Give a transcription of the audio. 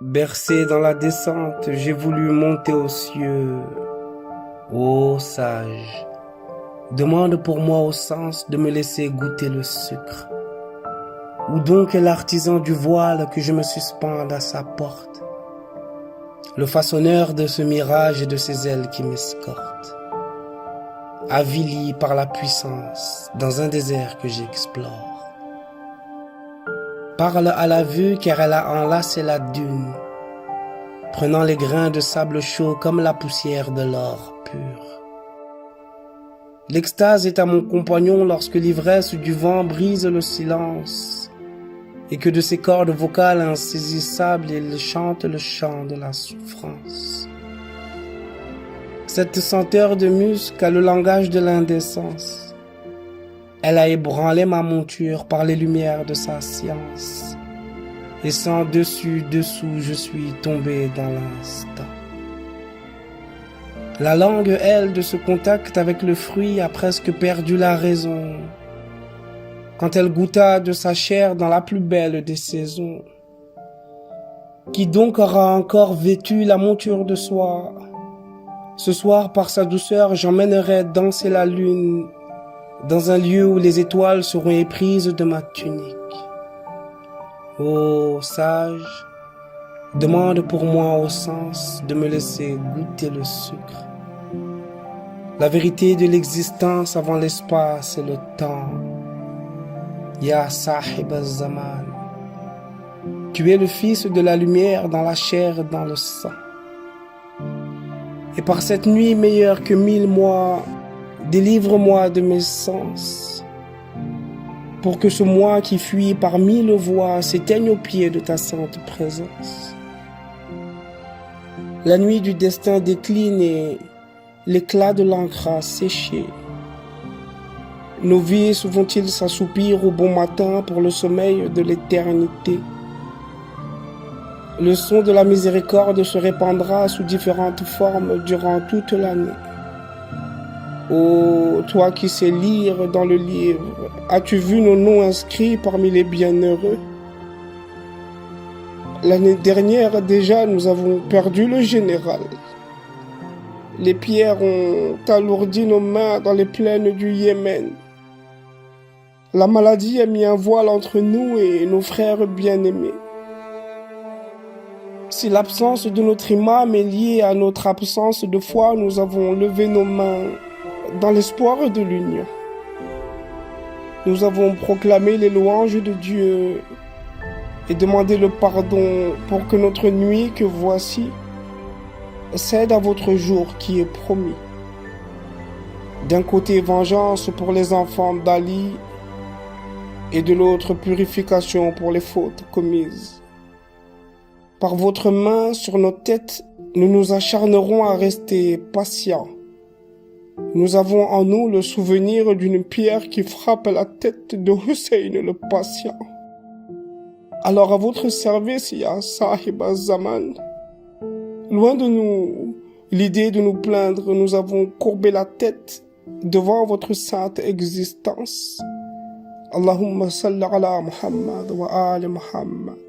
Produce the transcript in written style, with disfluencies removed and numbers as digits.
Bercé dans la descente, j'ai voulu monter aux cieux. Ô sage, demande pour moi au sens de me laisser goûter le sucre. Où donc est l'artisan du voile que je me suspende à sa porte? Le façonneur de ce mirage et de ces ailes qui m'escortent. Avili par la puissance dans un désert que j'explore. Parle à la vue car elle a enlacé la dune, prenant les grains de sable chaud comme la poussière de l'or pur. L'extase est à mon compagnon lorsque l'ivresse du vent brise le silence et que de ses cordes vocales insaisissables il chante le chant de la souffrance. Cette senteur de musc a le langage de l'indécence. Elle a ébranlé ma monture par les lumières de sa science. Et sans dessus-dessous, je suis tombé dans l'instant. La langue, elle, de ce contact avec le fruit a presque perdu la raison. Quand elle goûta de sa chair dans la plus belle des saisons. Qui donc aura encore vêtu la monture de soie? Ce soir, par sa douceur, j'emmènerai danser la lune dans un lieu où les étoiles seront éprises de ma tunique. Ô sage, demande pour moi au sens de me laisser goûter le sucre. La vérité de l'existence avant l'espace et le temps. Ya Sahib al-Zaman, tu es le fils de la lumière dans la chair et dans le sang. Et par cette nuit meilleure que 1000 mois, délivre-moi de mes sens, pour que ce moi qui fuit par 1000 voies s'éteigne au pied de ta sainte présence. La nuit du destin décline et l'éclat de l'encre a séché. Nos vies vont-ils s'assoupir au bon matin pour le sommeil de l'éternité? Le son de la miséricorde se répandra sous différentes formes durant toute l'année. Ô toi qui sais lire dans le livre, as-tu vu nos noms inscrits parmi les bienheureux? L'année dernière déjà, nous avons perdu le général. Les pierres ont alourdi nos mains dans les plaines du Yémen. La maladie a mis un voile entre nous et nos frères bien-aimés. Si l'absence de notre imam est liée à notre absence de foi, nous avons levé nos mains dans l'espoir de l'union. Nous avons proclamé les louanges de Dieu et demandé le pardon pour que notre nuit que voici cède à votre jour qui est promis. D'un côté, vengeance pour les enfants d'Ali et de l'autre, purification pour les fautes commises. Par votre main sur nos têtes, nous nous acharnerons à rester patients. Nous avons en nous le souvenir d'une pierre qui frappe la tête de Hussein le patient. Alors à votre service, ya Sahib al-Zaman, loin de nous l'idée de nous plaindre, nous avons courbé la tête devant votre sainte existence. Allahumma salli ala Muhammad wa ali Muhammad.